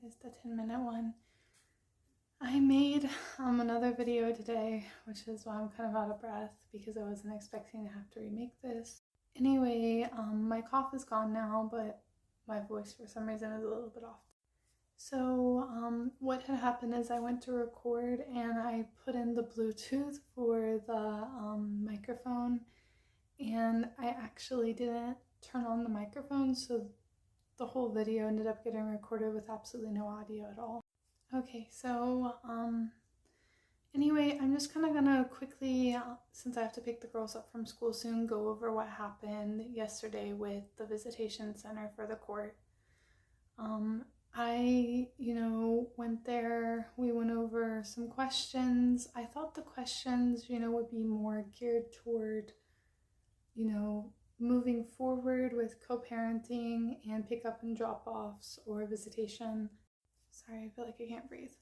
It is the 10-minute one. I made another video today, which is why I'm kind of out of breath because I wasn't expecting to have to remake this. Anyway, my cough is gone now, but my voice for some reason is a little bit off. So what had happened is I went to record and I put in the Bluetooth for the microphone, and I actually didn't turn on the microphone, so the whole video ended up getting recorded with absolutely no audio at all. Okay, so anyway, I'm just kind of gonna quickly, since I have to pick the girls up from school soon, go over what happened yesterday with the visitation center for the court. I went there, we went over some questions. I thought the questions, would be more geared toward, moving forward with co-parenting and pick up and drop offs or visitation. Sorry, I feel like I can't breathe.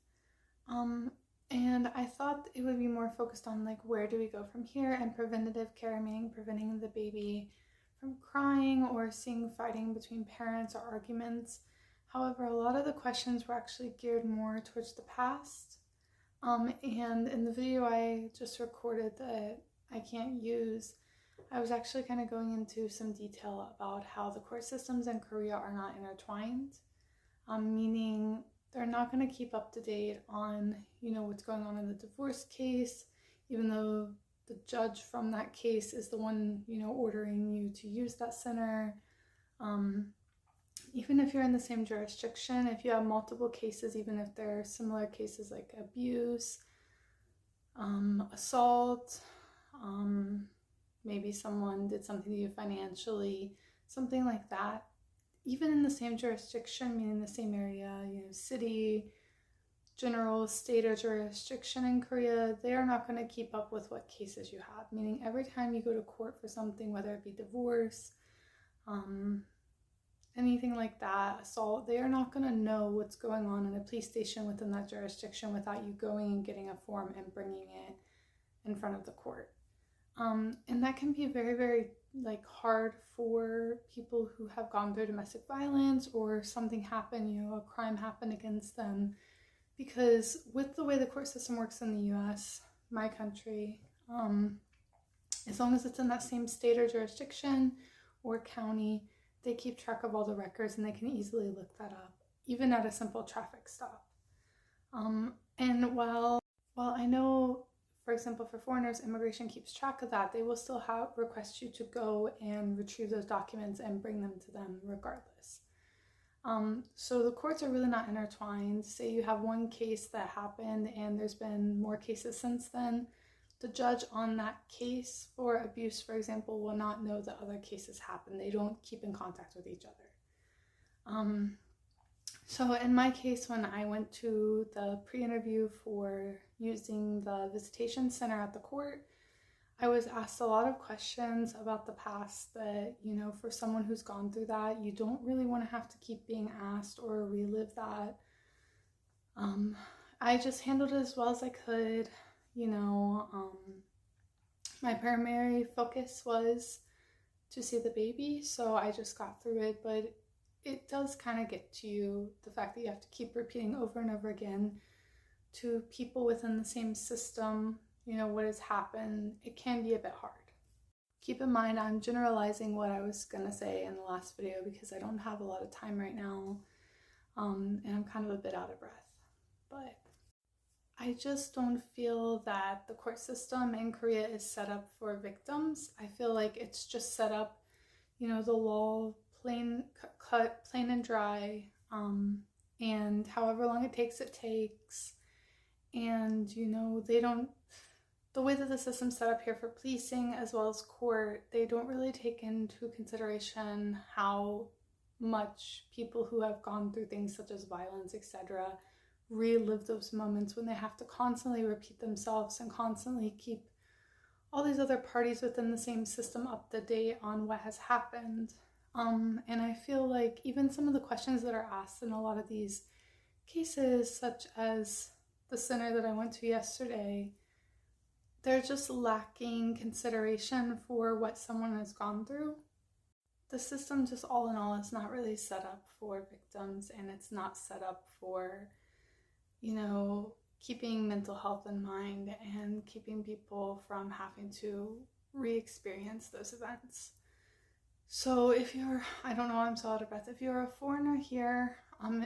And I thought it would be more focused on like, where do we go from here, and preventative care, meaning preventing the baby from crying or seeing fighting between parents or arguments. However, a lot of the questions were actually geared more towards the past. And in the video I just recorded that I can't use, I was actually kind of going into some detail about how the court systems in Korea are not intertwined, meaning they're not going to keep up to date on, what's going on in the divorce case, even though the judge from that case is the one, ordering you to use that center. Even if you're in the same jurisdiction, if you have multiple cases, even if they're similar cases like abuse, assault, maybe someone did something to you financially, something like that, even in the same jurisdiction, meaning the same area, city, general state or jurisdiction in Korea, they are not going to keep up with what cases you have. Meaning every time you go to court for something, whether it be divorce, anything like that, assault, they are not going to know what's going on in a police station within that jurisdiction without you going and getting a form and bringing it in front of the court. And that can be very, very hard for people who have gone through domestic violence or something happened, a crime happened against them, because with the way the court system works in the US, my country, as long as it's in that same state or jurisdiction or county, they keep track of all the records and they can easily look that up, even at a simple traffic stop. And while I know, for example, for foreigners, immigration keeps track of that, they will still request you to go and retrieve those documents and bring them to them regardless. So the courts are really not intertwined. Say you have one case that happened and there's been more cases since then, the judge on that case for abuse, for example, will not know that other cases happened. They don't keep in contact with each other. So in my case, when I went to the pre-interview for using the visitation center at the court, I was asked a lot of questions about the past that, for someone who's gone through that, you don't really want to have to keep being asked or relive that. I just handled it as well as I could. My primary focus was to see the baby, so I just got through it, but it does kind of get to you, the fact that you have to keep repeating over and over again to people within the same system, what has happened. It can be a bit hard. Keep in mind, I'm generalizing what I was going to say in the last video because I don't have a lot of time right now, and I'm kind of a bit out of breath. But I just don't feel that the court system in Korea is set up for victims. I feel like it's just set up, the law plain and dry, and however long it takes, and the way that the system's set up here for policing as well as court, they don't really take into consideration how much people who have gone through things such as violence, etc., relive those moments when they have to constantly repeat themselves and constantly keep all these other parties within the same system up to date on what has happened. And I feel like even some of the questions that are asked in a lot of these cases, such as the center that I went to yesterday, they're just lacking consideration for what someone has gone through. the system, just all in all, is not really set up for victims, and it's not set up for, you know, keeping mental health in mind and keeping people from having to re-experience those events. So if you're, I don't know, I'm so out of breath. If you're a foreigner here,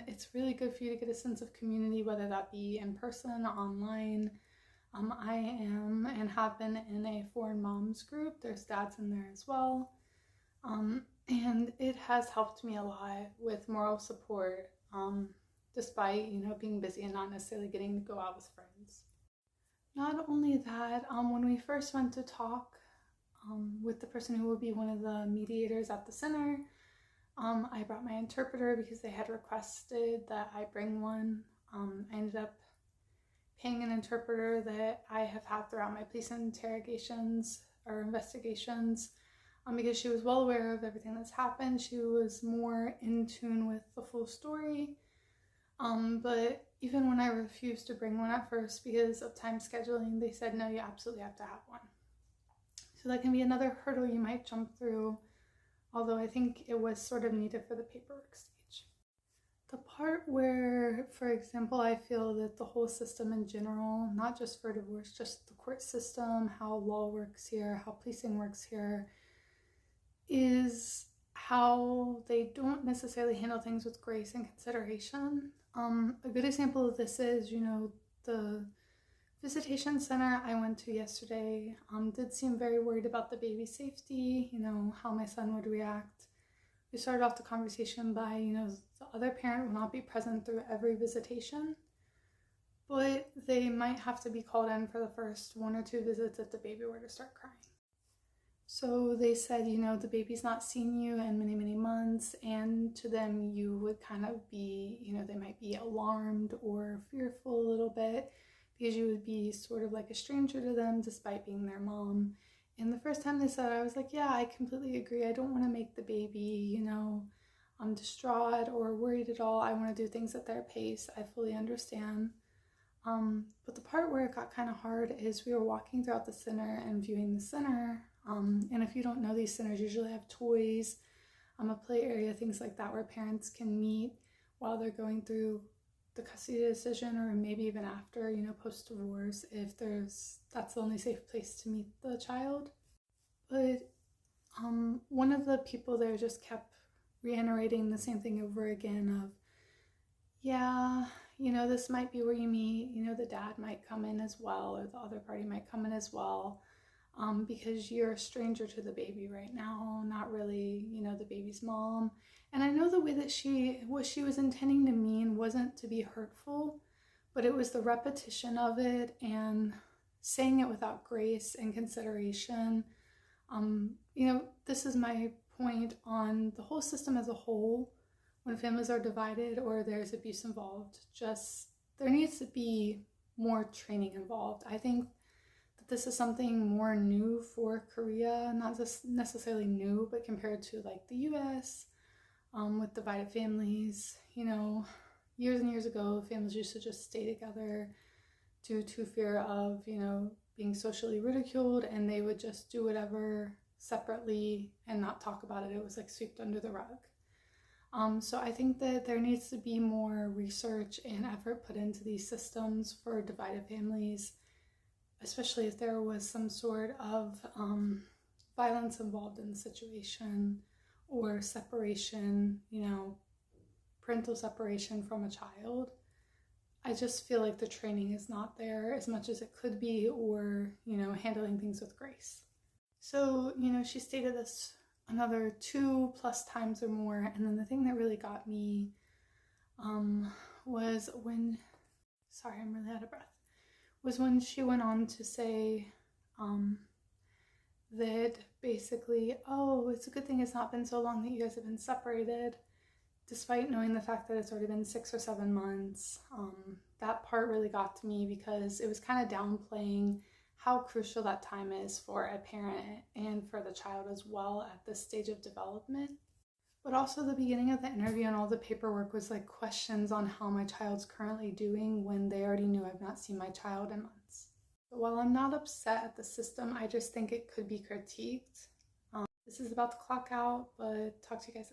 it's really good for you to get a sense of community, whether that be in person, online. I am and have been in a foreign moms group. There's dads in there as well. And it has helped me a lot with moral support, despite, you know, being busy and not necessarily getting to go out with friends. Not only that, when we first went to talk with the person who will be one of the mediators at the center, I brought my interpreter because they had requested that I bring one. I ended up paying an interpreter that I have had throughout my police interrogations or investigations, because she was well aware of everything that's happened. She was more in tune with the full story. But even when I refused to bring one at first because of time scheduling, they said, no, you absolutely have to have one. So that can be another hurdle you might jump through, although I think it was sort of needed for the paperwork stage. The part where, for example, I feel that the whole system in general, not just for divorce, just the court system, how law works here, how policing works here, is how they don't necessarily handle things with grace and consideration. A good example of this is, you know, the visitation center I went to yesterday did seem very worried about the baby's safety, you know, how my son would react. We started off the conversation by, you know, the other parent will not be present through every visitation, but they might have to be called in for the first 1 or 2 visits if the baby were to start crying. So they said, you know, the baby's not seen you in many, many months, and to them you would kind of be, you know, they might be alarmed or fearful a little bit because you would be sort of like a stranger to them despite being their mom. And the first time they said it, I was like, yeah, I completely agree. I don't want to make the baby, you know, distraught or worried at all. I want to do things at their pace. I fully understand. But the part where it got kind of hard is we were walking throughout the center and viewing the center. And if you don't know, these centers usually have toys, a play area, things like that, where parents can meet while they're going through the custody decision, or maybe even after, you know, post-divorce, if that's the only safe place to meet the child. But one of the people there just kept reiterating the same thing over again of, yeah, you know, this might be where you meet, you know, the dad might come in as well, or the other party might come in as well, because you're a stranger to the baby right now, not really, you know, the baby's mom. And I know the way that what she was intending to mean wasn't to be hurtful, but it was the repetition of it and saying it without grace and consideration. You know, this is my point on the whole system as a whole. When families are divided or there's abuse involved, just there needs to be more training involved. I think that this is something more new for Korea, not just necessarily new, but compared to like the US, with divided families. You know, years and years ago, families used to just stay together due to fear of, you know, being socially ridiculed, and they would just do whatever separately and not talk about it. It was like swept under the rug. So I think that there needs to be more research and effort put into these systems for divided families, especially if there was some sort of violence involved in the situation, or separation, you know, parental separation from a child. I just feel like the training is not there as much as it could be, or, you know, handling things with grace. So, you know, she stated this another 2+ times or more. And then the thing that really got me was when, sorry, I'm really out of breath, was when she went on to say that basically, oh, it's a good thing it's not been so long that you guys have been separated, despite knowing the fact that it's already been 6 or 7 months. That part really got to me because it was kind of downplaying how crucial that time is for a parent and for the child as well at this stage of development. But also the beginning of the interview and all the paperwork was like questions on how my child's currently doing when they already knew I've not seen my child in months. But while I'm not upset at the system, I just think it could be critiqued. The This is about to clock out, but talk to you guys later.